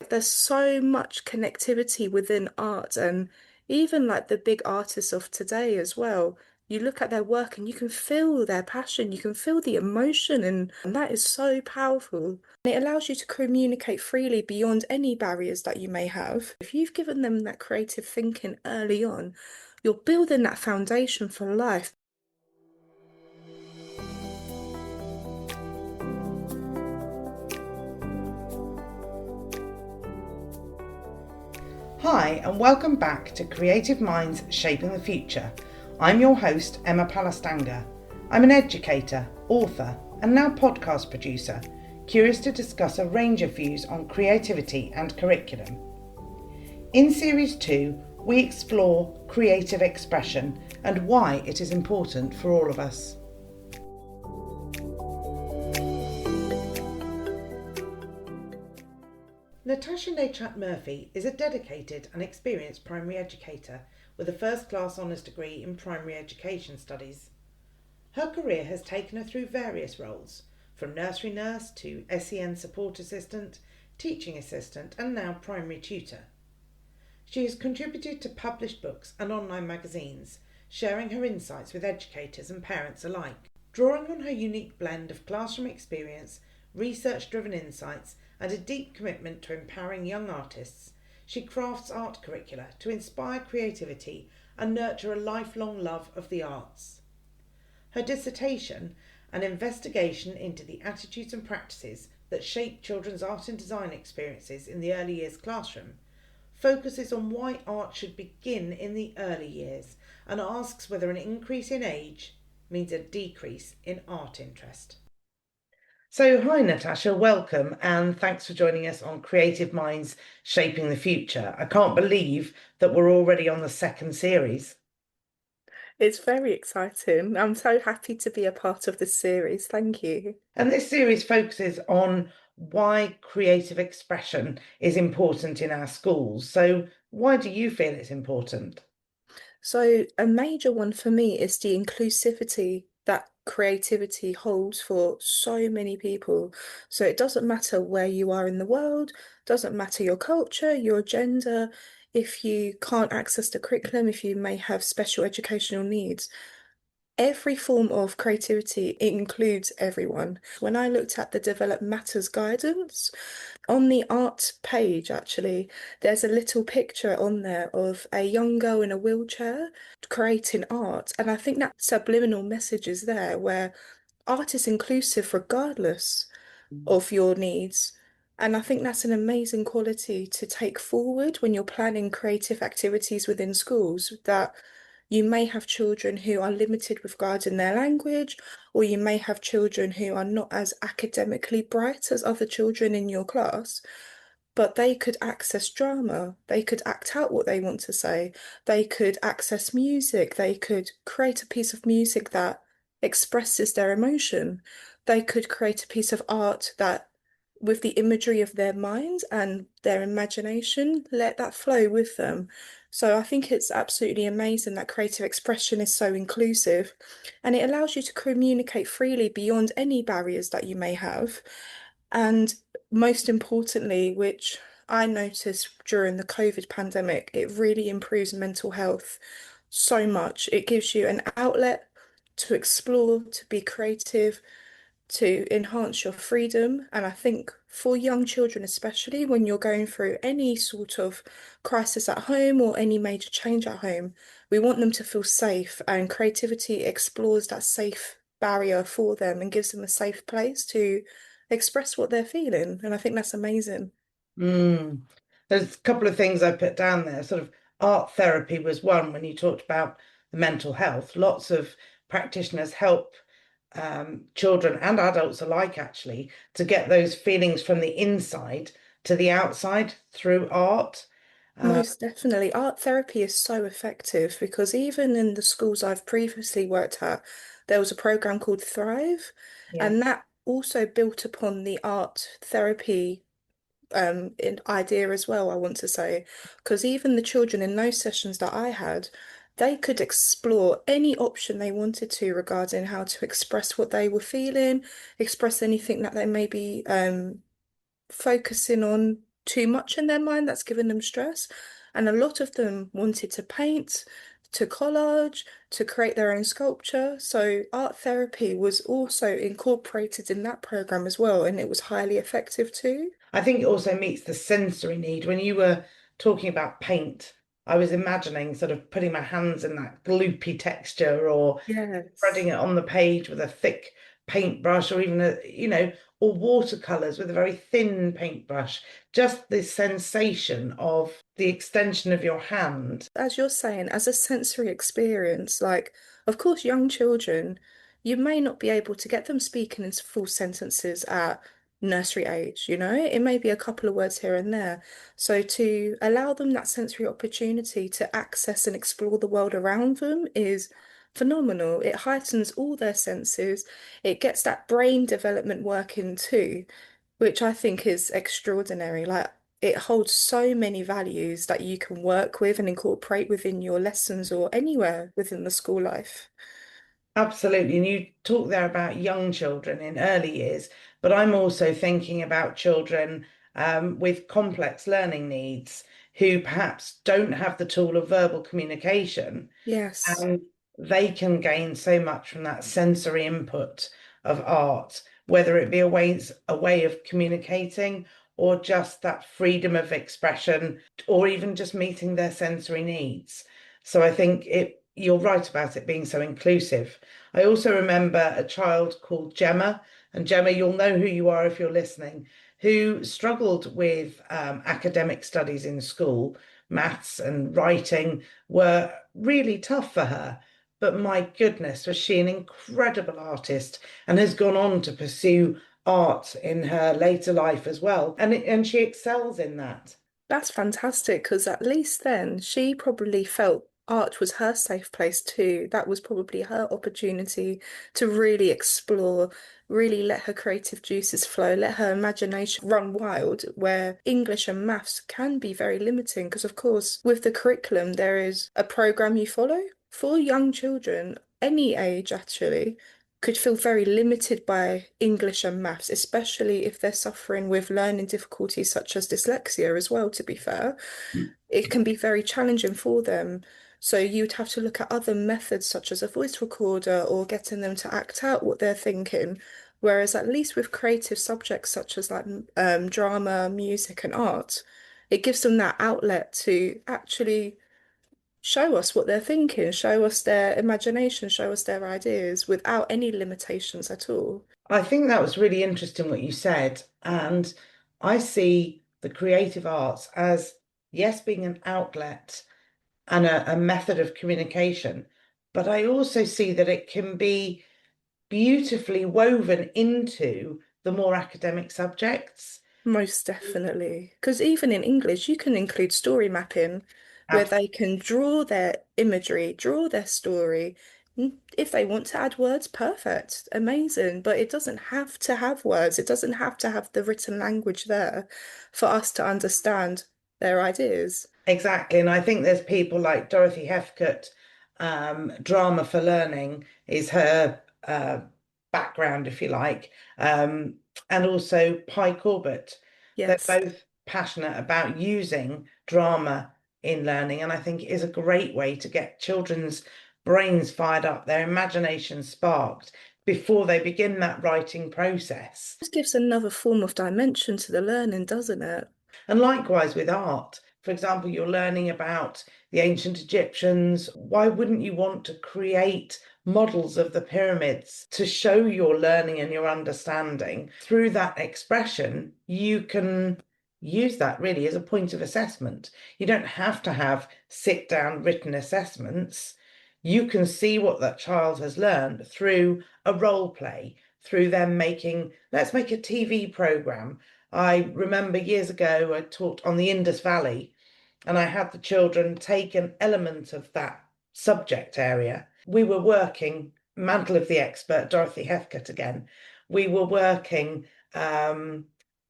There's so much connectivity within art and even like the big artists of today as well. You look at their work and you can feel their passion, you can feel the emotion, and that is so powerful. And it allows you to communicate freely beyond any barriers that you may have. If you've given them that creative thinking early on, you're building that foundation for life. Hi, and welcome back to Creative Minds Shaping the Future. I'm your host, Emma Palastanga. I'm an educator, author, and now podcast producer, curious to discuss a range of views on creativity and curriculum. In Series 2, we explore creative expression and why it is important for all of us. Natasha Nechat-Murphy is a dedicated and experienced primary educator with a first-class honours degree in primary education studies. Her career has taken her through various roles, from nursery nurse to SEN support assistant, teaching assistant, and now primary tutor. She has contributed to published books and online magazines, sharing her insights with educators and parents alike. Drawing on her unique blend of classroom experience, research-driven insights, and a deep commitment to empowering young artists, she crafts art curricula to inspire creativity and nurture a lifelong love of the arts. Her dissertation, an investigation into the attitudes and practices that shape children's art and design experiences in the early years classroom, focuses on why art should begin in the early years and asks whether an increase in age means a decrease in art interest. So, hi Natasha, welcome, and thanks for joining us on Creative Minds Shaping the Future. I can't believe that we're already on the second series. It's very exciting. I'm so happy to be a part of this series. Thank you. And this series focuses on why creative expression is important in our schools. So, why do you feel it's important? So, a major one for me is the inclusivity that creativity holds for so many people. So, it doesn't matter where you are in the world, doesn't matter your culture, your gender, if you can't access the curriculum, if you may have special educational needs. Every form of creativity includes everyone. When I looked at the Develop Matters guidance, on the art page, actually, there's a little picture on there of a young girl in a wheelchair creating art. And I think that subliminal message is there where art is inclusive regardless of your needs. And I think that's an amazing quality to take forward when you're planning creative activities within schools, that you may have children who are limited with regarding their language, or you may have children who are not as academically bright as other children in your class, but they could access drama, they could act out what they want to say, they could access music, they could create a piece of music that expresses their emotion, they could create a piece of art that, with the imagery of their mind and their imagination, let that flow with them. So I think it's absolutely amazing that creative expression is so inclusive and it allows you to communicate freely beyond any barriers that you may have. And most importantly, which I noticed during the COVID pandemic, it really improves mental health so much. It gives you an outlet to explore, to be creative, to enhance your freedom. And I think for young children, especially when you're going through any sort of crisis at home or any major change at home, we want them to feel safe, and creativity explores that safe barrier for them and gives them a safe place to express what they're feeling. And I think that's amazing. Mm. There's a couple of things I put down there. Sort of art therapy was one when you talked about the mental health. Lots of practitioners help children and adults alike, actually, to get those feelings from the inside to the outside through art. Uh, Most definitely. Art therapy is so effective because even in the schools I've previously worked at, there was a program called Thrive, yeah. and that also built upon the art therapy idea as well, I want to say. Because even the children in those sessions that I had, they could explore any option they wanted to regarding how to express what they were feeling, express anything that they may be focusing on too much in their mind that's given them stress. And a lot of them wanted to paint, to collage, to create their own sculpture. So art therapy was also incorporated in that program as well, and it was highly effective too. I think it also meets the sensory need. When you were talking about paint, I was imagining sort of putting my hands in that gloopy texture or spreading Yes. it on the page with a thick paintbrush or even or watercolors with a very thin paintbrush. Just the sensation of the extension of your hand. As you're saying, as a sensory experience, like, of course, young children, you may not be able to get them speaking in full sentences at nursery age, you know? It may be a couple of words here and there. So to allow them that sensory opportunity to access and explore the world around them is phenomenal. It heightens all their senses. It gets that brain development working too, which I think is extraordinary. Like, it holds so many values that you can work with and incorporate within your lessons or anywhere within the school life. Absolutely. And you talk there about young children in early years, but I'm also thinking about children with complex learning needs who perhaps don't have the tool of verbal communication, Yes, and they can gain so much from that sensory input of art, whether it be a way of communicating or just that freedom of expression, or even just meeting their sensory needs. So I think you're right about it being so inclusive. I also remember a child called Gemma, and Gemma, you'll know who you are if you're listening, who struggled with academic studies in school. Maths and writing were really tough for her. But my goodness, was she an incredible artist and has gone on to pursue art in her later life as well. And she excels in that. that's fantastic because at least then she probably felt art was her safe place too. That was probably her opportunity to really explore, really let her creative juices flow, let her imagination run wild, where English and maths can be very limiting because, of course, with the curriculum, there is a program you follow for young children, any age actually. Could feel very limited by English and maths, especially if they're suffering with learning difficulties such as dyslexia as well, to be fair. It can be very challenging for them. So you'd have to look at other methods such as a voice recorder or getting them to act out what they're thinking. Whereas at least with creative subjects such as like drama, music, and art, it gives them that outlet to actually show us what they're thinking, show us their imagination, show us their ideas without any limitations at all. I think that was really interesting what you said. And I see the creative arts as, yes, being an outlet and a method of communication, but I also see that it can be beautifully woven into the more academic subjects. Most definitely. Because even in English, you can include story mapping where Ab- they can draw their imagery, draw their story. If they want to add words, perfect, amazing. But it doesn't have to have words. It doesn't have to have the written language there for us to understand their ideas. Exactly. And I think there's people like Dorothy Heffcoat, Drama for Learning is her background, if you like, and also Pi Corbett. They're Yes. both passionate about using drama in learning. And I think it is a great way to get children's brains fired up, their imagination sparked before they begin that writing process. Just gives another form of dimension to the learning, doesn't it? And likewise with art. For example, you're learning about the ancient Egyptians. Why wouldn't you want to create models of the pyramids to show your learning and your understanding? Through that expression, you can use that really as a point of assessment. You don't have to have sit down written assessments. You can see what that child has learned through a role play, through them making, let's make a TV program. I remember years ago, I taught on the Indus Valley, and I had the children take an element of that subject area. We were working, mantle of the expert, Dorothy Heffcoat again. We were working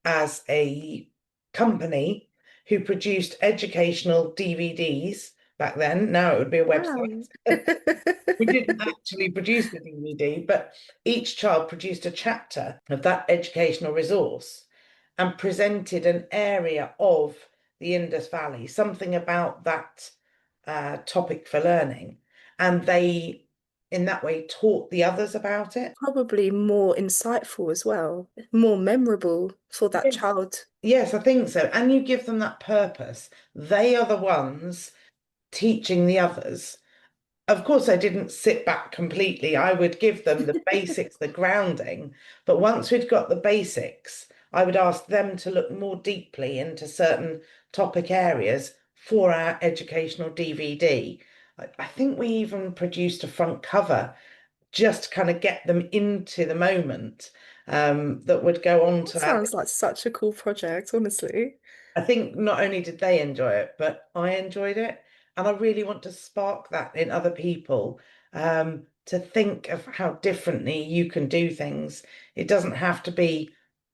as a company who produced educational DVDs back then. Now it would be a Wow. website. We didn't actually produce the DVD, but each child produced a chapter of that educational resource. and presented an area of the Indus Valley, something about that topic for learning. And they, in that way, taught the others about it. Probably more insightful as well, more memorable for that Yes. child. Yes, I think so. And you give them that purpose. They are the ones teaching the others. Of course, I didn't sit back completely. I would give them the basics, the grounding. But once we'd got the basics, I would ask them to look more deeply into certain topic areas for our educational DVD. I think we even produced a front cover just to kind of get them into the moment that would go on That to our. sounds like such a cool project, honestly. I think not only did they enjoy it, but I enjoyed it. And I really want to spark that in other people, to think of how differently you can do things. It doesn't have to be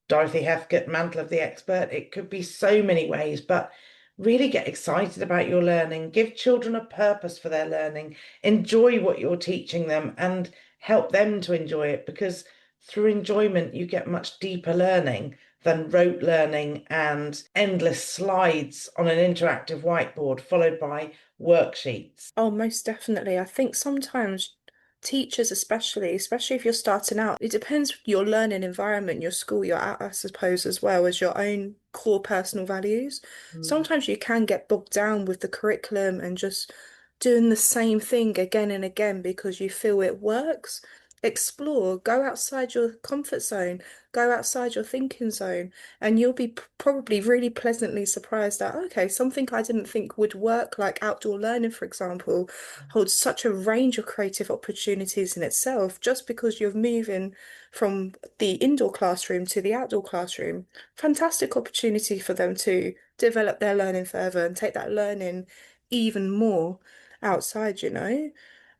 Dorothy Hethcote, Mantle of the Expert. It could be so many ways, but really get excited about your learning, give children a purpose for their learning, enjoy what you're teaching them, and help them to enjoy it because through enjoyment, you get much deeper learning than rote learning and endless slides on an interactive whiteboard, followed by worksheets. Oh, most definitely. I think sometimes teachers, especially if you're starting out, it depends your learning environment, your school you're at, I suppose, as well as your own core personal values. Mm. Sometimes you can get bogged down with the curriculum and just doing the same thing again and again because you feel it works. Explore, go outside your comfort zone, go outside your thinking zone, and you'll be probably really pleasantly surprised that, okay, something I didn't think would work, like outdoor learning, for example, holds such a range of creative opportunities in itself just because you're moving from the indoor classroom to the outdoor classroom. Fantastic opportunity for them to develop their learning further and take that learning even more outside, you know?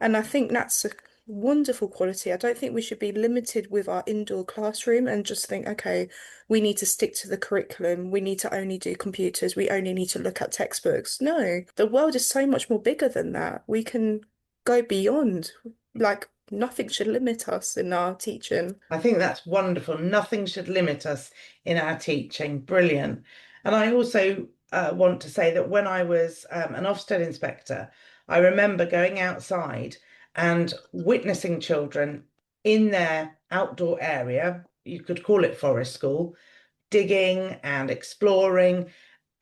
And I think that's a wonderful quality. I don't think we should be limited with our indoor classroom and just think, okay, we need to stick to the curriculum. We need to only do computers. We only need to look at textbooks. No, the world is so much more bigger than that. We can go beyond. Like, nothing should limit us in our teaching. I think that's wonderful. Nothing should limit us in our teaching. Brilliant. And I also want to say that when I was an Ofsted inspector, I remember going outside and witnessing children in their outdoor area. You could call it forest school, digging and exploring,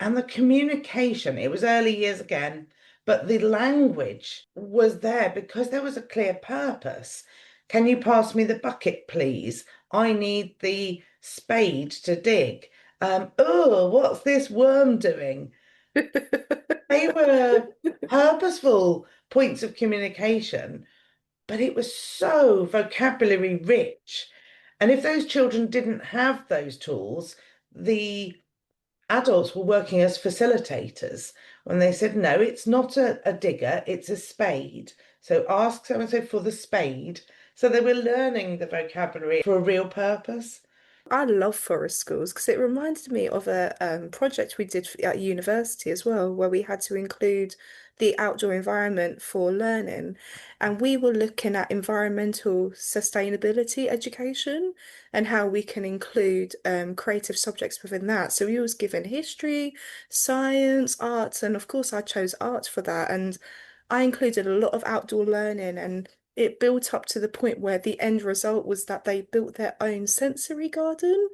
and the communication. It was early years again, but the language was there because there was a clear purpose. Can you pass me the bucket, please? I need the spade to dig. Oh, what's this worm doing? They were purposeful points of communication, but it was so vocabulary rich. And if those children didn't have those tools, the adults were working as facilitators when they said, no, it's not a digger, it's a spade. So ask so and so for the spade. So they were learning the vocabulary for a real purpose. I love forest schools because it reminded me of a project we did at university as well, where we had to include the outdoor environment for learning. And we were looking at environmental sustainability education and how we can include creative subjects within that. So we was given history, science, arts, and of course I chose art for that. And I included a lot of outdoor learning and it built up to the point where the end result was that they built their own sensory garden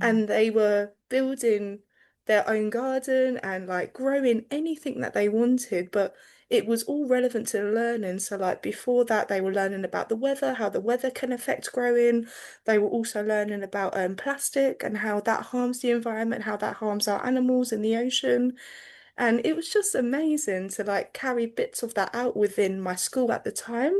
and they were building their own garden and like growing anything that they wanted, but it was all relevant to learning. So, like before that, they were learning about the weather, how the weather can affect growing. They were also learning about plastic and how that harms the environment, how that harms our animals in the ocean. And it was just amazing to like carry bits of that out within my school at the time.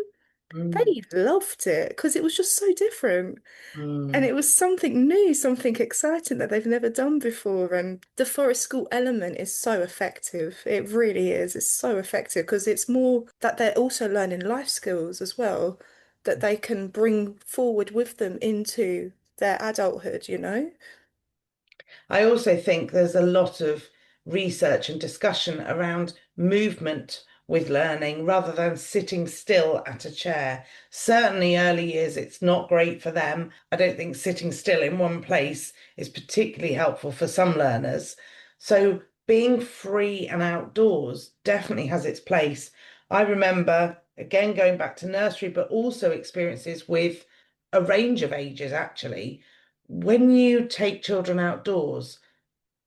Mm, They loved it because it was just so different. And mm. it was something new, something exciting that they've never done before. And the forest school element is so effective. It really is. It's so effective because it's more that they're also learning life skills as well, that they can bring forward with them into their adulthood, you know? I also think there's a lot of research and discussion around movement with learning rather than sitting still at a chair. Certainly, early years, it's not great for them. I don't think sitting still in one place is particularly helpful for some learners. So, being free and outdoors definitely has its place. I remember, again, going back to nursery, but also experiences with a range of ages actually. When you take children outdoors,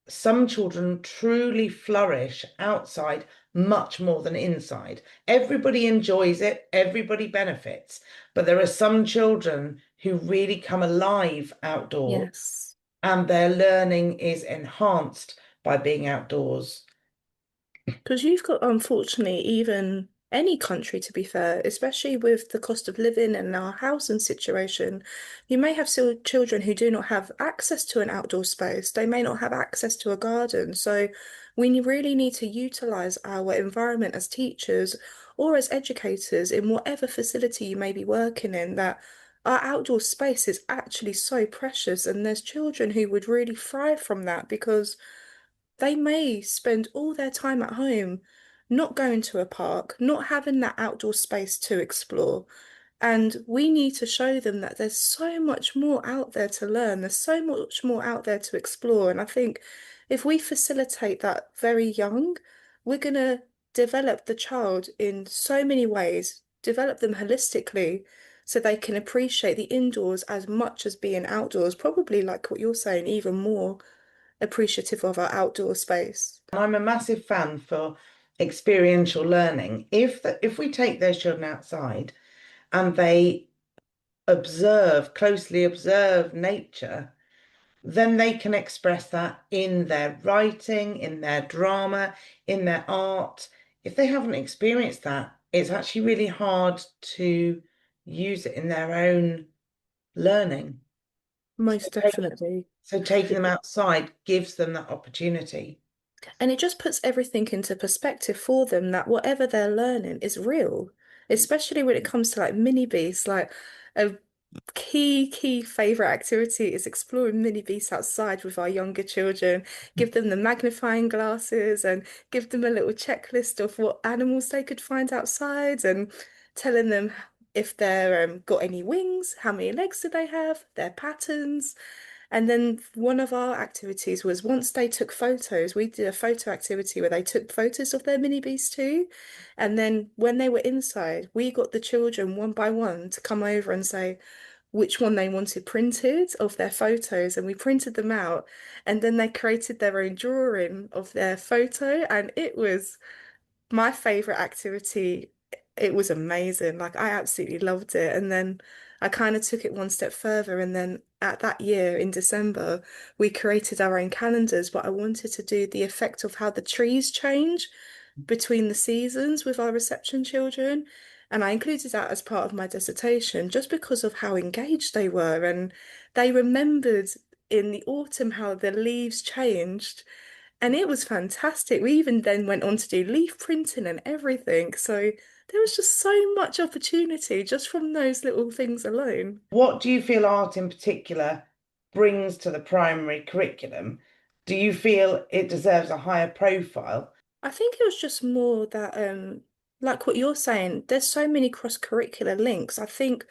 some children truly flourish outside much more than inside. Everybody enjoys it, everybody benefits, but there are some children who really come alive outdoors Yes. and their learning is enhanced by being outdoors. Because you've got, unfortunately, even any country, to be fair, especially with the cost of living and our housing situation, you may have still children who do not have access to an outdoor space. They may not have access to a garden. So really need to utilize our environment as teachers or as educators in whatever facility you may be working in, that our outdoor space is actually so precious. And there's children who would really thrive from that because they may spend all their time at home, not going to a park, not having that outdoor space to explore. And we need to show them that there's so much more out there to learn, there's so much more out there to explore. And I think if we facilitate that very young, we're going to develop the child in so many ways, develop them holistically so they can appreciate the indoors as much as being outdoors, probably like what you're saying, even more appreciative of our outdoor space. I'm a massive fan for experiential learning. If we take those children outside and they closely observe nature, then they can express that in their writing, in their drama, in their art. If they haven't experienced that, it's actually really hard to use it in their own learning. So, Most definitely. taking them outside gives them that opportunity. And it just puts everything into perspective for them that whatever they're learning is real, especially when it comes to like mini beasts. Like a key favorite activity is exploring mini beasts outside with our younger children. Give them the magnifying glasses and give them a little checklist of what animals they could find outside and telling them if they're got any wings, how many legs do they have, their patterns. And then one of our activities was once they took photos, we did a photo activity where they took photos of their mini beast too. And then when they were inside, we got the children one by one to come over and say which one they wanted printed of their photos. And we printed them out. And then they created their own drawing of their photo. And it was my favorite activity. It was amazing. Like I absolutely loved it. And then I kind of took it one step further. And then at that year in December, we created our own calendars, but I wanted to do the effect of how the trees change between the seasons with our reception children. And I included that as part of my dissertation just because of how engaged they were. And they remembered in the autumn how the leaves changed. And it was fantastic. We even then went on to do leaf printing and everything. So there was just so much opportunity just from those little things alone. What do you feel art in particular brings to the primary curriculum? Do you feel it deserves a higher profile? I think it was just more that, like what you're saying, there's so many cross-curricular links. I think,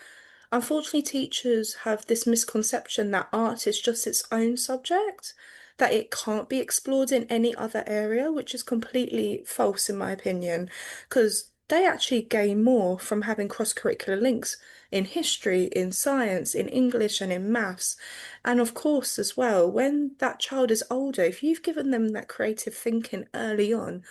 unfortunately, teachers have this misconception that art is just its own subject, that it can't be explored in any other area, which is completely false in my opinion, because they actually gain more from having cross-curricular links in history, in science, in English, and in maths. And of course, as well, when that child is older, if you've given them that creative thinking early on,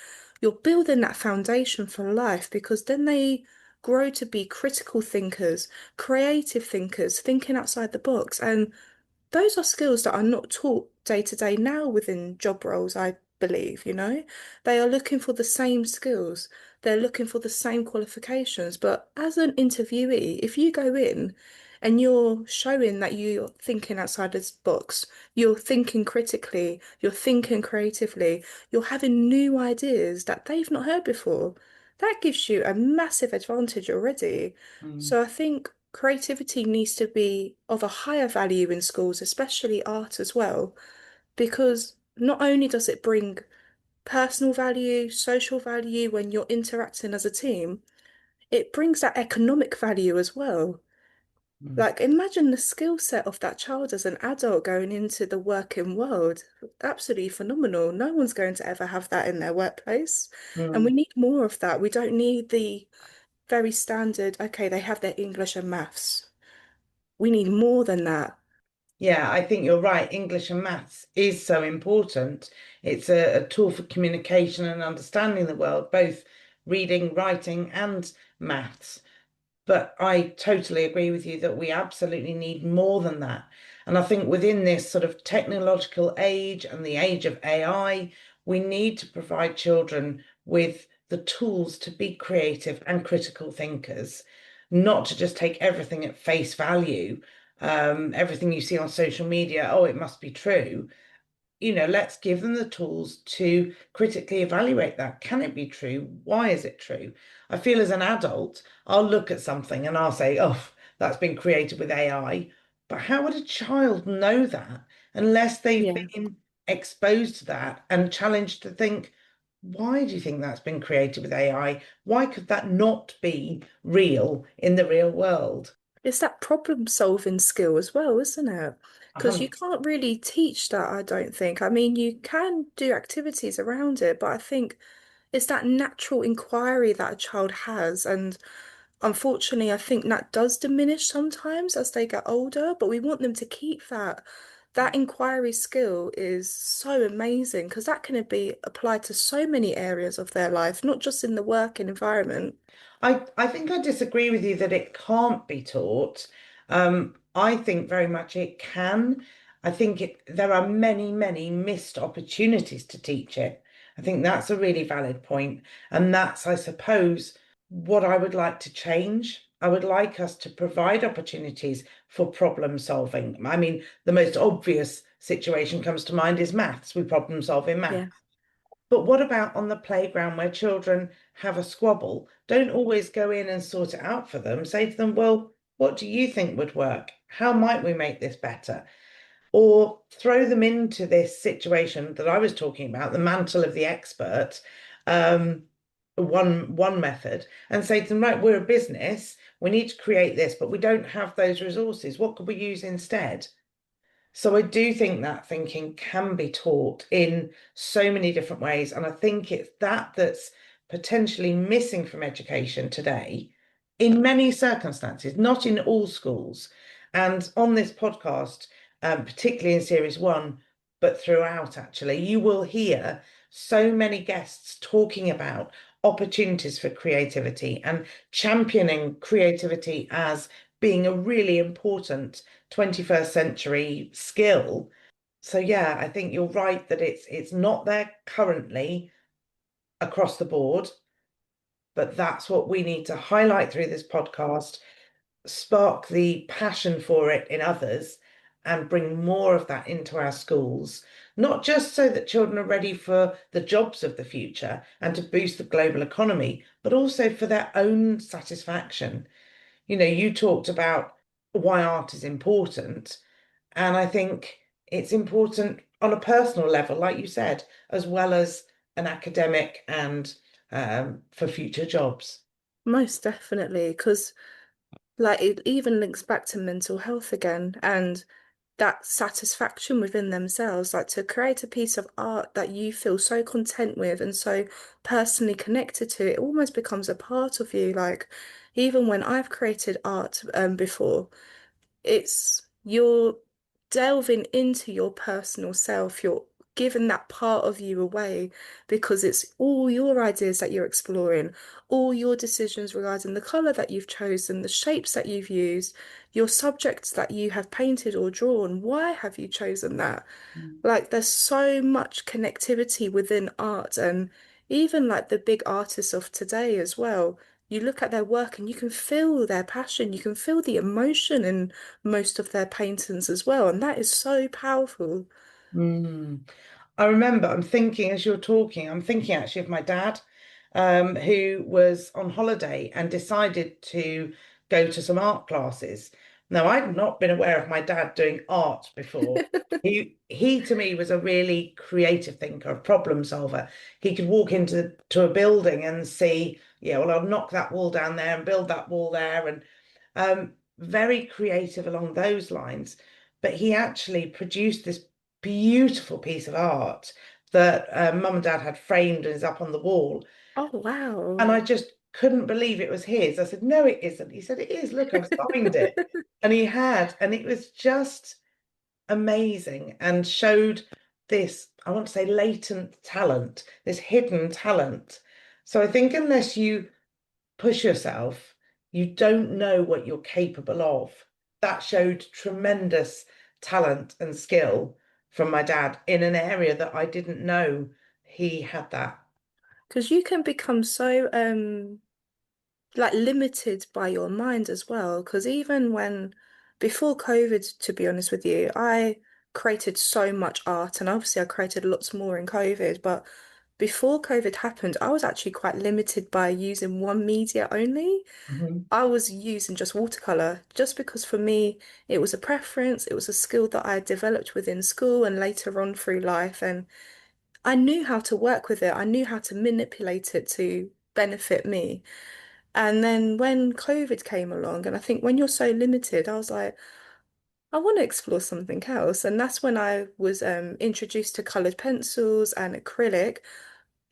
you're building that foundation for life because then they grow to be critical thinkers, creative thinkers, thinking outside the box. And those are skills that are not taught day to day now within job roles, I believe, you know. They are looking for the same skills, they're looking for the same qualifications. But as an interviewee, if you go in and you're showing that you're thinking outside this box, you're thinking critically, you're thinking creatively, you're having new ideas that they've not heard before, that gives you a massive advantage already. Mm. So I think creativity needs to be of a higher value in schools, especially art as well, because not only does it bring personal value, social value when you're interacting as a team, it brings that economic value as well. Mm. Like, imagine the skill set of that child as an adult going into the working world. Absolutely phenomenal. No one's going to ever have that in their workplace. And we Mm. need more of that. We don't need the very standard, okay, they have their English and maths. We need more than that. Yeah, I think you're right. English and maths is so important. It's a tool for communication and understanding the world, both reading, writing, and maths. But I totally agree with you that we absolutely need more than that. And I think within this sort of technological age and the age of AI, we need to provide children with the tools to be creative and critical thinkers, not to just take everything at face value, everything you see on social media, oh, it must be true. Let's give them the tools to critically evaluate that. Can it be true? Why is it true? I feel as an adult, I'll look at something and I'll say, oh, that's been created with AI. But how would a child know that unless they've Yeah. been exposed to that and challenged to think, why do you think that's been created with AI? Why could that not be real in the real world? It's that problem solving skill as well, isn't it? Because you 100. can't really teach that, I don't think. I mean, you can do activities around it, but I think it's that natural inquiry that a child has. And unfortunately, I think that does diminish sometimes as they get older, but we want them to keep that. That inquiry skill is so amazing because that can be applied to so many areas of their life, not just in the working environment. I think I disagree with you that it can't be taught. I think very much it can. I think there are many, many missed opportunities to teach it. I think that's a really valid point. And that's, I suppose, what I would like to change. I would like us to provide opportunities for problem solving. I mean, the most obvious situation comes to mind is maths. We problem solve in maths. Yeah, But what about on the playground where children have a squabble? Don't always go in and sort it out for them. Say to them, well, what do you think would work? How might we make this better? Or throw them into this situation that I was talking about, the mantle of the expert, um, one method, and say to them, right, we're a business, we need to create this, but we don't have those resources. What could we use instead? So I do think that thinking can be taught in so many different ways. And I think it's that's potentially missing from education today in many circumstances, not in all schools. And on this podcast, particularly in series one, but throughout actually, you will hear so many guests talking about opportunities for creativity and championing creativity as being a really important 21st century skill. So yeah, I think you're right that it's not there currently across the board, but that's what we need to highlight through this podcast, spark the passion for it in others, and bring more of that into our schools, not just so that children are ready for the jobs of the future and to boost the global economy, but also for their own satisfaction. You talked about why art is important. And I think it's important on a personal level, like you said, as well as an academic and for future jobs. most definitely. Because like it even links back to mental health again and that satisfaction within themselves, like to create a piece of art that you feel so content with and so personally connected to, it almost becomes a part of you. Like even when I've created art before, it's you're delving into your personal self. You're giving that part of you away because it's all your ideas that you're exploring, all your decisions regarding the color that you've chosen, the shapes that you've used, your subjects that you have painted or drawn. Why have you chosen that? Like there's so much connectivity within art and even like the big artists of today as well. You look at their work and you can feel their passion, you can feel the emotion in most of their paintings as well, and that is so powerful. Mm. I remember, I'm thinking as you're talking, I'm thinking actually of my dad, who was on holiday and decided to go to some art classes. Now, I'd not been aware of my dad doing art before. He to me was a really creative thinker, a problem solver. He could walk into a building and see, yeah, well, I'll knock that wall down there and build that wall there, and very creative along those lines. But he actually produced this beautiful piece of art that mum and dad had framed and is up on the wall. Oh, And wow. I just couldn't believe it was his. I said, no, it isn't. He said, it is. Look, I've signed it. And he had, and it was just amazing and showed this, I want to say, latent talent, this hidden talent. So I think unless you push yourself, you don't know what you're capable of. That showed tremendous talent and skill from my dad in an area that I didn't know he had that. Because you can become so like limited by your mind as well. Because even when before COVID, to be honest with you, I created so much art, and obviously I created lots more in COVID. But before COVID happened, I was actually quite limited by using one media only. Mhm. I was using just watercolor just because for me it was a preference, it was a skill that I developed within school and later on through life, and I knew how to work with it. I knew how to manipulate it to benefit me. And then when COVID came along, and I think when you're so limited, I was like, I want to explore something else. And that's when I was introduced to colored pencils and acrylic.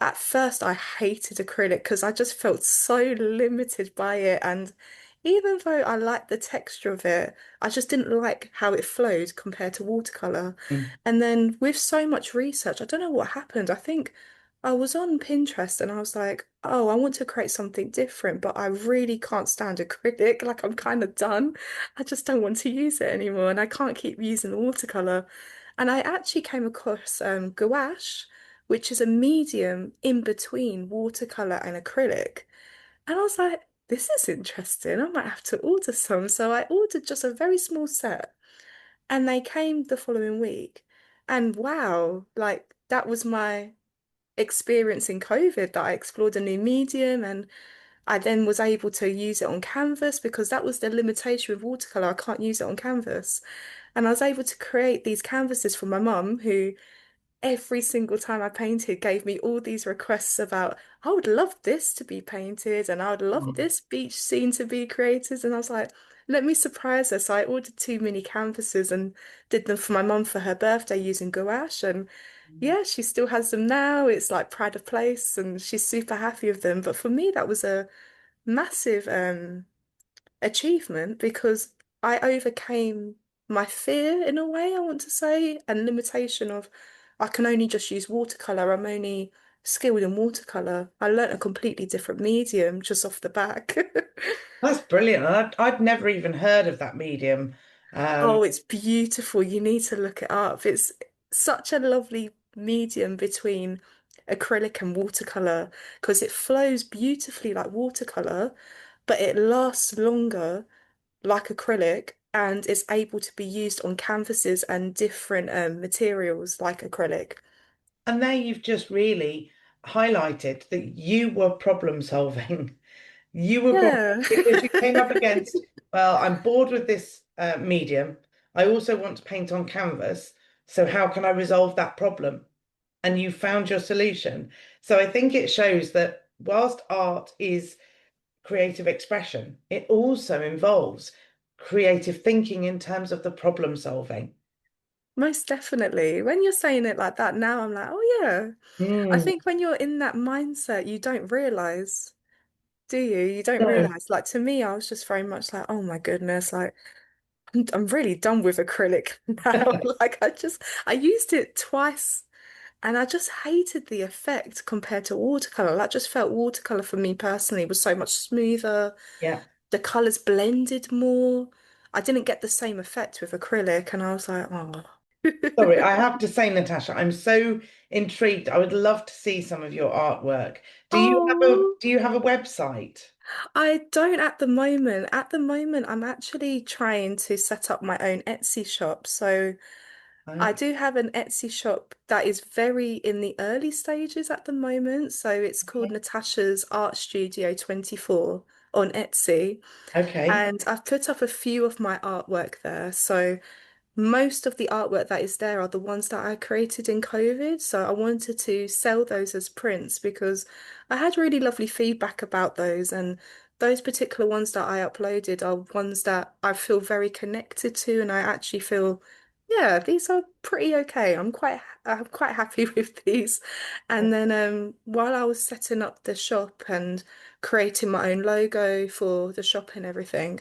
At first, I hated acrylic because I just felt so limited by it. And even though I liked the texture of it, I just didn't like how it flowed compared to watercolor. Mm. And then with so much research, I don't know what happened. I think I was on Pinterest and I was like, oh, I want to create something different, but I really can't stand acrylic. Like, I'm kind of done. I just don't want to use it anymore. And I can't keep using watercolor. And I actually came across gouache, which is a medium in between watercolor and acrylic. And I was like, this is interesting. I might have to order some. So I ordered just a very small set and they came the following week. And wow, like that was my experience in COVID that I explored a new medium and I then was able to use it on canvas because that was the limitation with watercolor. I can't use it on canvas. And I was able to create these canvases for my mum, who every single time I painted gave me all these requests about, I would love this to be painted and I would love Mm. this beach scene to be created. And I was like, let me surprise her. So I ordered two mini canvases and did them for my mum for her birthday using gouache. And yeah, she still has them now. It's like pride of place and she's super happy with them. But for me, that was a massive achievement because I overcame my fear in a way, I want to say, and limitation of I can only just use watercolor. I'm only skilled in watercolor. I learnt a completely different medium just off the back. That's brilliant. I'd never even heard of that medium. Um, Oh, it's beautiful. You need to look it up. It's such a lovely medium between acrylic and watercolor because it flows beautifully like watercolor, but it lasts longer like acrylic and is able to be used on canvases and different materials like acrylic. and there you've just really highlighted that you were problem solving. You were problem Yeah. because you came up against, well, I'm bored with this medium. I also want to paint on canvas. So how can I resolve that problem? And you found your solution. So I think it shows that whilst art is creative expression, it also involves creative thinking in terms of the problem solving. Most definitely. When you're saying it like that now, I'm like, oh yeah. I Mm, think when you're in that mindset, you don't realize, do you? You don't no, realize. Like to me, I was just very much like, oh my goodness, like I'm really done with acrylic now. Like I used it twice and I just hated the effect compared to watercolor. I just felt watercolor for me personally was so much smoother. yeah. The colors blended more. I didn't get the same effect with acrylic, and I was like, oh. Sorry, I have to say, Natasha, I'm so intrigued. I would love to see some of your artwork. Oh, Do you have a website? I don't at the moment. At the moment, I'm actually trying to set up my own Etsy shop. So I Okay. do have an Etsy shop that is very in the early stages at the moment. So it's called Natasha's Art Studio 24. on Etsy, Okay. and I've put up a few of my artwork there. So most of the artwork that is there are the ones that I created in COVID. So I wanted to sell those as prints because I had really lovely feedback about those. And those particular ones that I uploaded are ones that I feel very connected to. And I actually feel, yeah, these are pretty okay. I'm quite happy with these. And then while I was setting up the shop and creating my own logo for the shop and everything,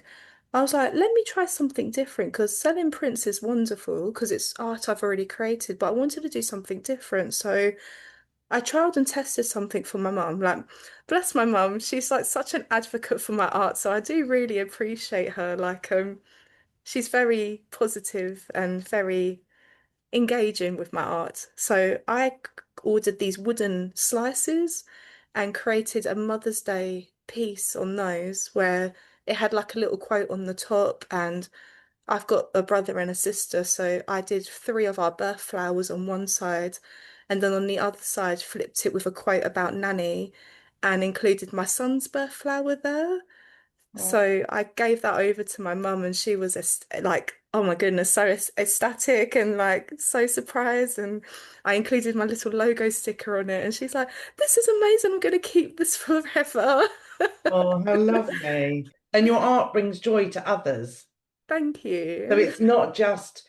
I was like, let me try something different because selling prints is wonderful because it's art I've already created, but I wanted to do something different. So I tried and tested something for my mum. Like, bless my mum, she's like such an advocate for my art. So I do really appreciate her. Like, she's very positive and very engaging with my art. So I ordered these wooden slices and created a Mother's Day piece on those where it had like a little quote on the top, and I've got a brother and a sister, so I did three of our birth flowers on one side, and then on the other side flipped it with a quote about Nanny and included my son's birth flower there. So I gave that over to my mum, and she was like, "Oh my goodness, so ecstatic and like so surprised." And I included my little logo sticker on it, and she's like, "This is amazing. I'm going to keep this forever." Oh, how lovely. And your art brings joy to others. Thank So you. it's not just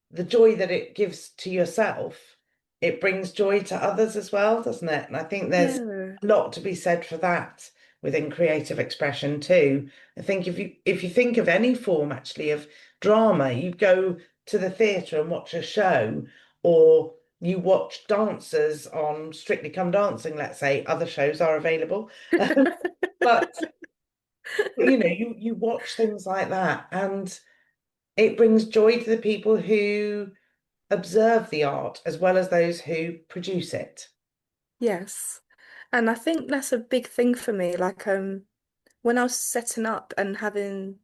the joy that it gives to yourself, it brings joy to others as well, doesn't it? And I think there's Yeah. a lot to be said for that within creative expression too. I think if you think of any form actually of drama, you go to the theatre and watch a show, or you watch dancers on Strictly Come Dancing, let's say, other shows are available. But you watch things like that and it brings joy to the people who observe the art as well as those who produce it. Yes. And I think that's a big thing for me. Like, when I was setting up and having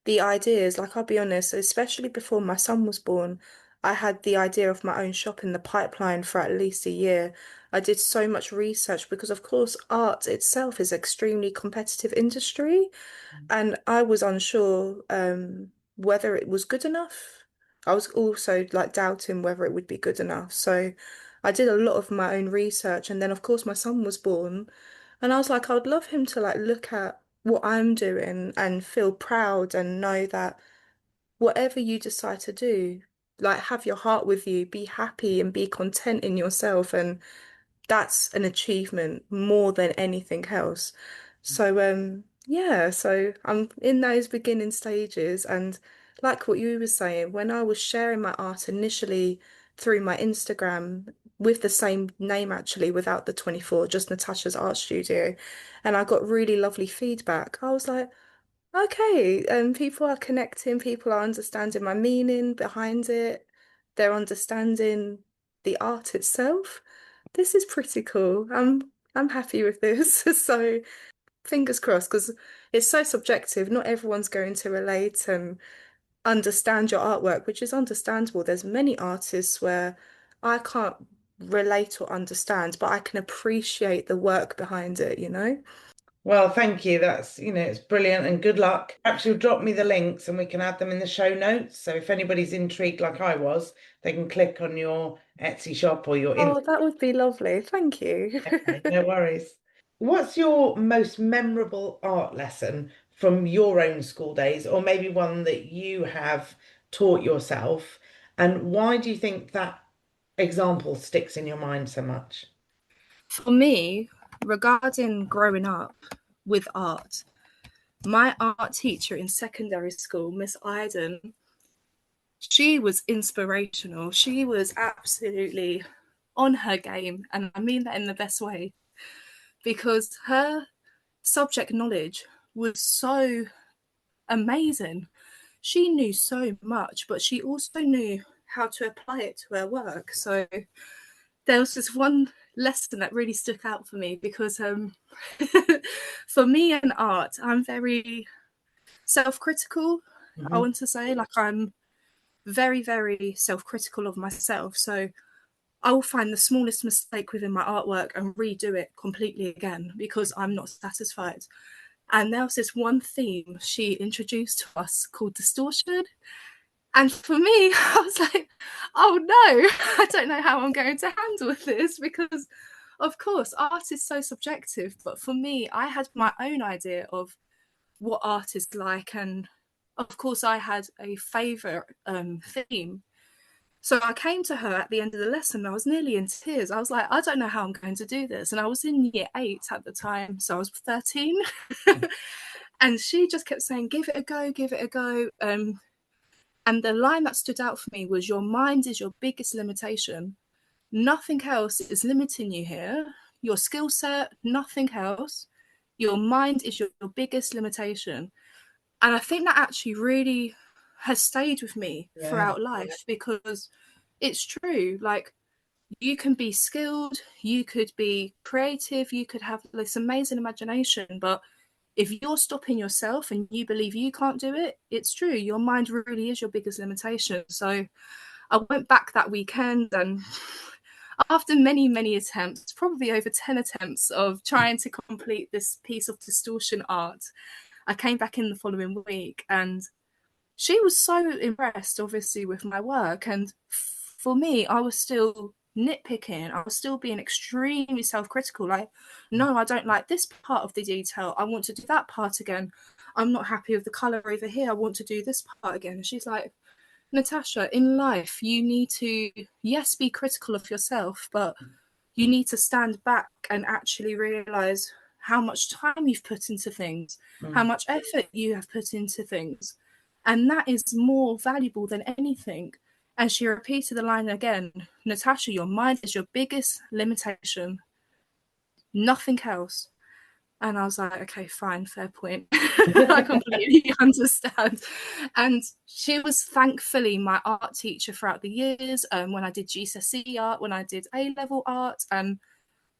the ideas, like I'll be honest, especially before my son was born, I had the idea of my own shop in the pipeline for at least a year. I did so much research because, of course, art itself is extremely competitive industry. And I was unsure whether it was good enough. I was also like doubting whether it would be good enough. So I did a lot of my own research. And then, of course, my son was born. And I was like, I would love him to like look at what I'm doing and feel proud and know that whatever you decide to do, like have your heart with you, be happy and be content in yourself. And that's an achievement more than anything else. So yeah, so I'm in those beginning stages, and like what you were saying, when I was sharing my art initially through my Instagram with the same name actually without the 24, just Natasha's Art Studio, and I got really lovely feedback. I was like, okay, people are connecting, people are understanding my meaning behind it, they're understanding the art itself. This is pretty cool. I'm happy with this. So fingers crossed, because it's so subjective. Not everyone's going to relate and understand your artwork, which is understandable. There's many artists where I can't relate or understand, but I can appreciate the work behind it, you know? Well, thank you. It's brilliant and good luck. Perhaps you'll drop me the links and we can add them in the show notes. So if anybody's intrigued like I was, they can click on your Etsy shop or your Instagram. Oh, that would be lovely. Thank you. No worries. What's your most memorable art lesson from your own school days, or maybe one that you have taught yourself? And why do you think that example sticks in your mind so much? For me, regarding growing up with art, my art teacher in secondary school, Miss Iden, she was inspirational. She was absolutely on her game, and I mean that in the best way, because her subject knowledge was so amazing. She knew so much, but she also knew how to apply it to her work. So there was this one lesson that really stuck out for me because for me in art, I'm very self-critical. I Mhm. want to say, like, I'm very, very self-critical of myself. So I will find the smallest mistake within my artwork and redo it completely again because I'm not satisfied. And there was this one theme she introduced to us called distortion. And for me, I was like, oh no, I don't know how I'm going to handle this because, of course, art is so subjective. But for me, I had my own idea of what art is like. And of course, I had a favourite theme. So I came to her at the end of the lesson. I was nearly in tears. I was like, I don't know how I'm going to do this. And I was in year 8 at the time. So I was 13. And she just kept saying, give it a go, give it a go. And the line that stood out for me was, your mind is your biggest limitation. Nothing else is limiting you here. Your skill set, nothing else. Your mind is your biggest limitation. And I think that actually really has stayed with me Yeah. throughout life because it's true. Like, you can be skilled, you could be creative, you could have this amazing imagination, but if you're stopping yourself and you believe you can't do it, it's true. Your mind really is your biggest limitation. So I went back that weekend, and after many, many attempts, probably over 10 attempts of trying to complete this piece of distortion art, I came back in the following week, and she was so impressed, obviously, with my work. And for me, I was still nitpicking. I was still being extremely self-critical. Like, no, I don't like this part of the detail. I want to do that part again. I'm not happy with the color over here. I want to do this part again. And she's like, Natasha, in life, you need to, yes, be critical of yourself, but you need to stand back and actually realize how much time you've put into things, how Mm. much effort you have put into things. And that is more valuable than anything. And she repeated the line again, Natasha, your mind is your biggest limitation, nothing else. And I was like, okay, fine, fair point. I completely understand. And she was thankfully my art teacher throughout the years, when I did GCSE art, when I did A level art. And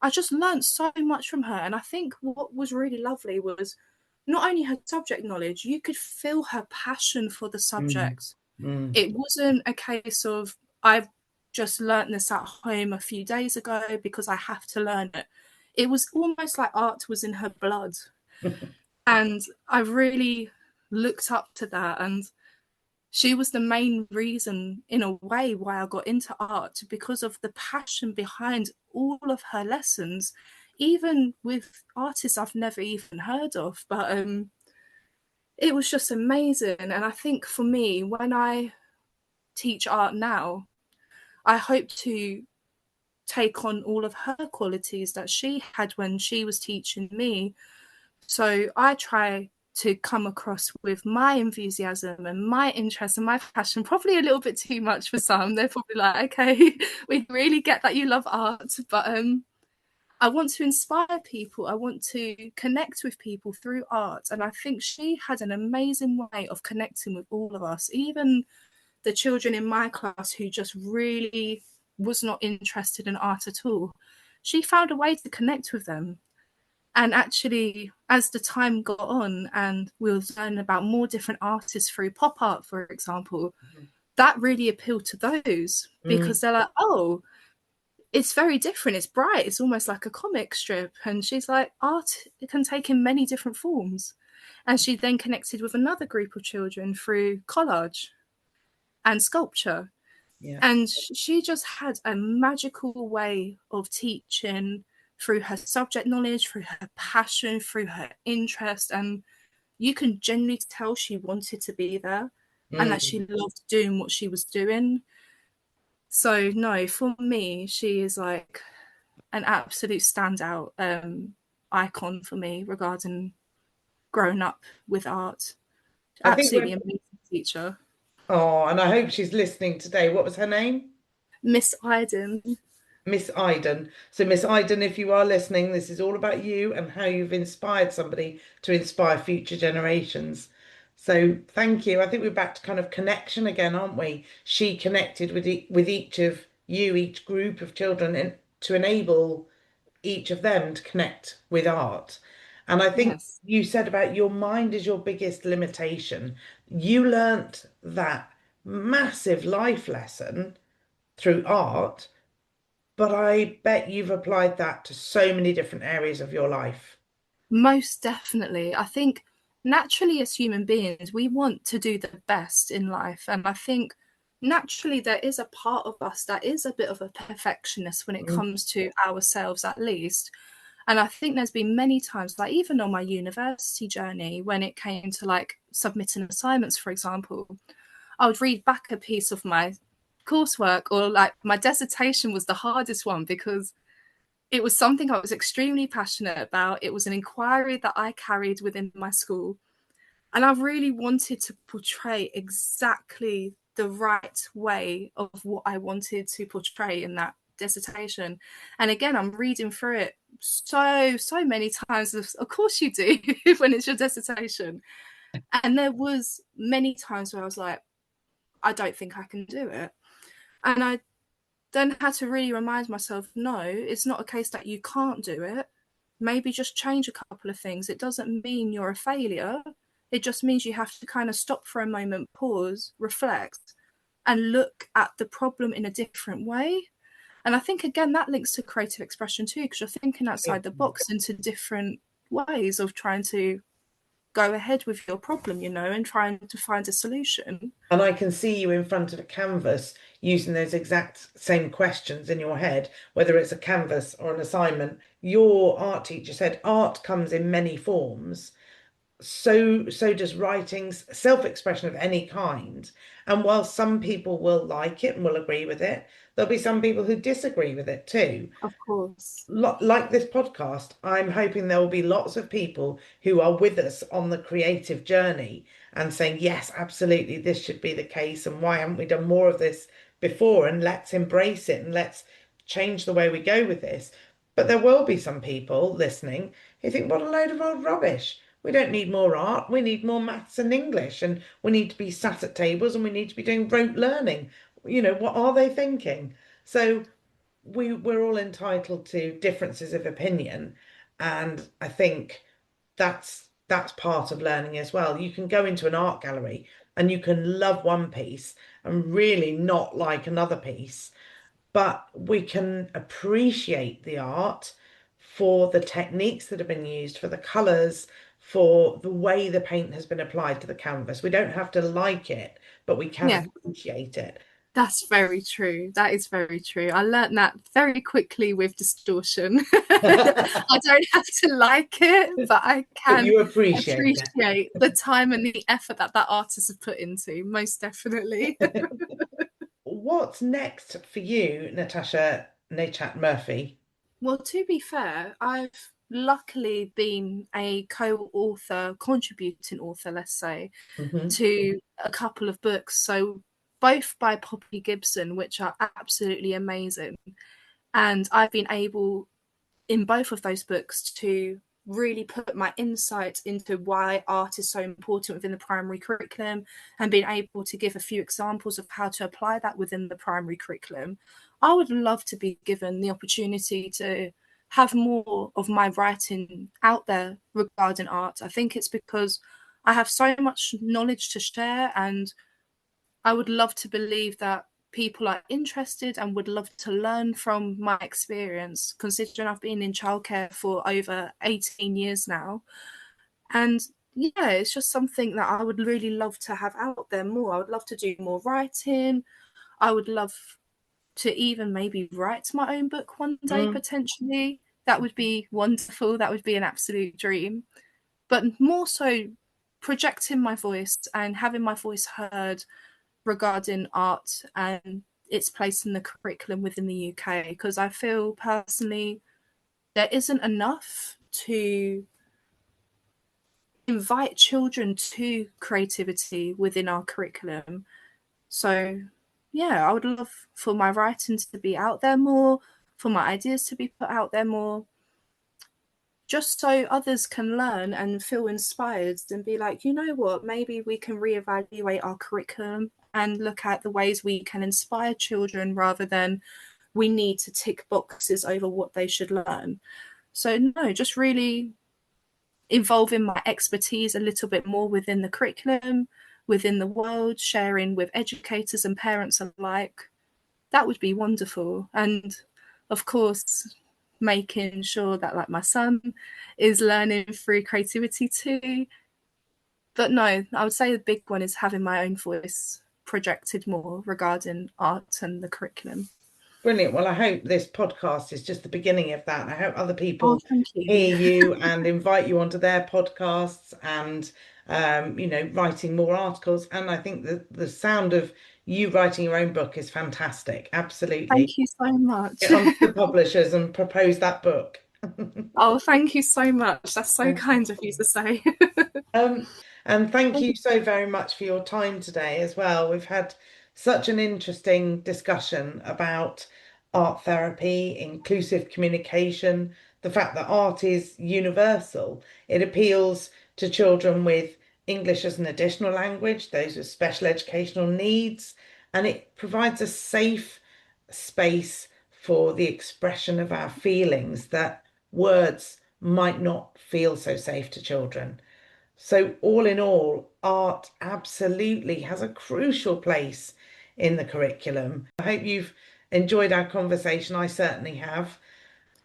I just learned so much from her. And I think what was really lovely was not only her subject knowledge, you could feel her passion for the Mm. subject. Mm. It wasn't a case of, I've just learned this at home a few days ago because I have to learn it. It was almost like art was in her blood. And I really looked up to that. And she was the main reason, in a way, why I got into art, because of the passion behind all of her lessons, even with artists I've never even heard of. But it was just amazing. And I think for me, when I teach art now, I hope to take on all of her qualities that she had when she was teaching me. So I try to come across with my enthusiasm and my interest and my passion, probably a little bit too much for some. They're probably like, okay, we really get that you love art, but I want to inspire people. I want to connect with people through art. And I think she had an amazing way of connecting with all of us, even the children in my class who just really was not interested in art at all. She found a way to connect with them. And actually, as the time got on and we were learning about more different artists through pop art, for example, that really appealed to those Mm. because they're like, oh, it's very different. It's bright. It's almost like a comic strip. And she's like, art it can take in many different forms. And she then connected with another group of children through collage and sculpture. Yeah. And she just had a magical way of teaching through her subject knowledge, through her passion, through her interest. And you can genuinely tell she wanted to be there and that Mm. she loved doing what she was doing. So, no, for me, she is like an absolute standout icon for me regarding growing up with art. I think Absolutely we're, amazing teacher. oh, and I hope she's listening today. What was her name? Miss Iden. Miss Iden. So, Miss Iden, if you are listening, this is all about you and how you've inspired somebody to inspire future generations. So, thank you. I think we're back to kind of connection again, aren't we? She connected with each of you, each group of children, and to enable each of them to connect with art. And I think Yes. you said about your mind is your biggest limitation. You learnt that massive life lesson through art, but I bet you've applied that to so many different areas of your life. Most definitely. I think naturally, as human beings, we want to do the best in life. And I think naturally, there is a part of us that is a bit of a perfectionist when it Mm. comes to ourselves, at least. And I think there's been many times, like even on my university journey, when it came to like submitting assignments, for example, I would read back a piece of my coursework, or like my dissertation was the hardest one because it was something I was extremely passionate about. It was an inquiry that I carried within my school. And I really wanted to portray exactly the right way of what I wanted to portray in that dissertation. And again, I'm reading through it so many times. Of course you do when it's your dissertation. And there was many times where I was like, I don't think I can do it. And I then had to really remind myself, no, it's not a case that you can't do it. Maybe just change a couple of things. It doesn't mean you're a failure. It just means you have to kind of stop for a moment, pause, reflect, and look at the problem in a different way. And I think, again, that links to creative expression too, because you're thinking outside the box into different ways of trying to go ahead with your problem, and trying to find a solution. And I can see you in front of a canvas using those exact same questions in your head, whether it's a canvas or an assignment. Your art teacher said art comes in many forms. So does writing's self-expression of any kind. And while some people will like it and will agree with it, there'll be some people who disagree with it too. Of course. Like this podcast, I'm hoping there will be lots of people who are with us on the creative journey and saying, yes, absolutely, this should be the case. And why haven't we done more of this before? And let's embrace it and let's change the way we go with this. But there will be some people listening who think, what a load of old rubbish. We don't need more art. We need more maths and English. And we need to be sat at tables and we need to be doing rote learning. What are they thinking? So we're all entitled to differences of opinion, and I think that's part of learning as well. You can go into an art gallery and you can love one piece and really not like another piece, but we can appreciate the art for the techniques that have been used, for the colors, for the way the paint has been applied to the canvas. We don't have to like it, but we can Yeah. appreciate it. That's very true. That is very true. I learned that very quickly with distortion. I don't have to like it, but I But can you appreciate appreciate the time and the effort that artist has put into, most definitely. it. What's next for you, Natasha Nechat-Murphy? Well, to be fair, I've luckily been a co-author, contributing author, let's say, Hmm. to a couple of books. So both by Poppy Gibson, which are absolutely amazing. And I've been able in both of those books to really put my insight into why art is so important within the primary curriculum and being able to give a few examples of how to apply that within the primary curriculum. I would love to be given the opportunity to have more of my writing out there regarding art. I think it's because I have so much knowledge to share, and I would love to believe that people are interested and would love to learn from my experience, considering I've been in childcare for over 18 years now. And yeah, it's just something that I would really love to have out there more. I would love to do more writing. I would love to even maybe write my own book one day, Mm. potentially. That would be wonderful. That would be an absolute dream. But more so, projecting my voice and having my voice heard regarding art and its place in the curriculum within the UK, because I feel personally there isn't enough to invite children to creativity within our curriculum. So, yeah, I would love for my writing to be out there more, for my ideas to be put out there more, just so others can learn and feel inspired and be like, you know what, maybe we can reevaluate our curriculum and look at the ways we can inspire children rather than we need to tick boxes over what they should learn. So, no, just really involving my expertise a little bit more within the curriculum, within the world, sharing with educators and parents alike. That would be wonderful. And of course, making sure that like my son is learning through creativity too. But no, I would say the big one is having my own voice projected more regarding art and the curriculum. Brilliant. Well, I hope this podcast is just the beginning of that. I hope other Oh, people thank you. hear you and invite you onto their podcasts and, writing more articles. And I think that the sound of you writing your own book is fantastic. Absolutely. Thank you so much. Get onto the publishers and propose that book. Oh, thank you so much. That's so kind of you to say. Um, and thank you so very much for your time today as well. We've had such an interesting discussion about art therapy, inclusive communication, the fact that art is universal. It appeals to children with English as an additional language, those with special educational needs, and it provides a safe space for the expression of our feelings that words might not feel so safe to children. So, all in all, art absolutely has a crucial place in the curriculum. I hope you've enjoyed our conversation. I certainly have.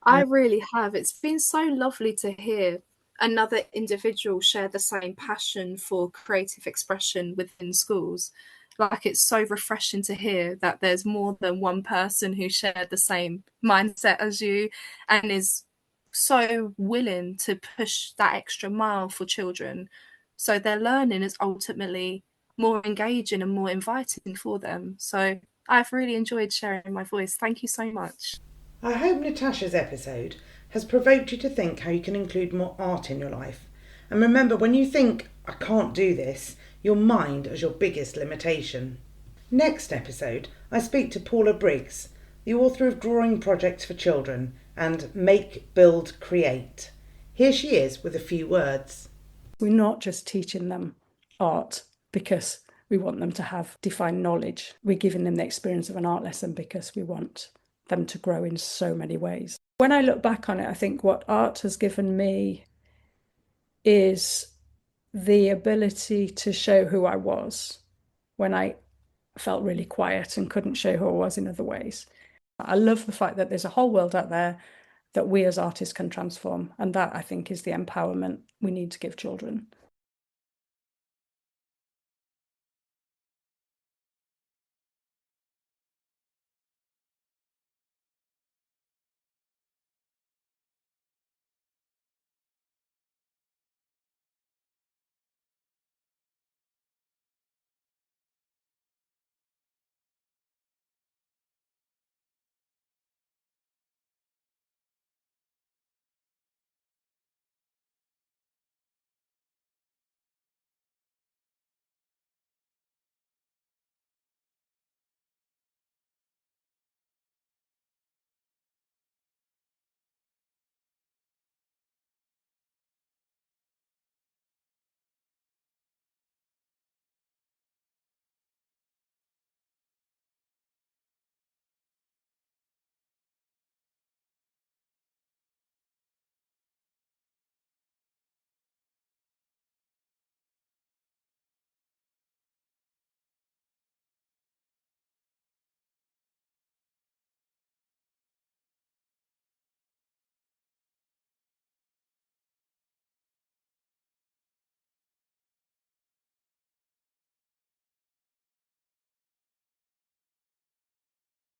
I really have. It's been so lovely to hear another individual share the same passion for creative expression within schools. Like, it's so refreshing to hear that there's more than one person who shared the same mindset as you and is so willing to push that extra mile for children. So their learning is ultimately more engaging and more inviting for them. So I've really enjoyed sharing my voice. Thank you so much. I hope Natasha's episode has provoked you to think how you can include more art in your life. And remember, when you think, I can't do this, your mind is your biggest limitation. Next episode, I speak to Paula Briggs, the author of Drawing Projects for Children and Make, Build, Create. Here she is with a few words. We're not just teaching them art because we want them to have defined knowledge. We're giving them the experience of an art lesson because we want them to grow in so many ways. When I look back on it, I think what art has given me is the ability to show who I was when I felt really quiet and couldn't show who I was in other ways. I love the fact that there's a whole world out there that we as artists can transform. And that, I think, is the empowerment we need to give children.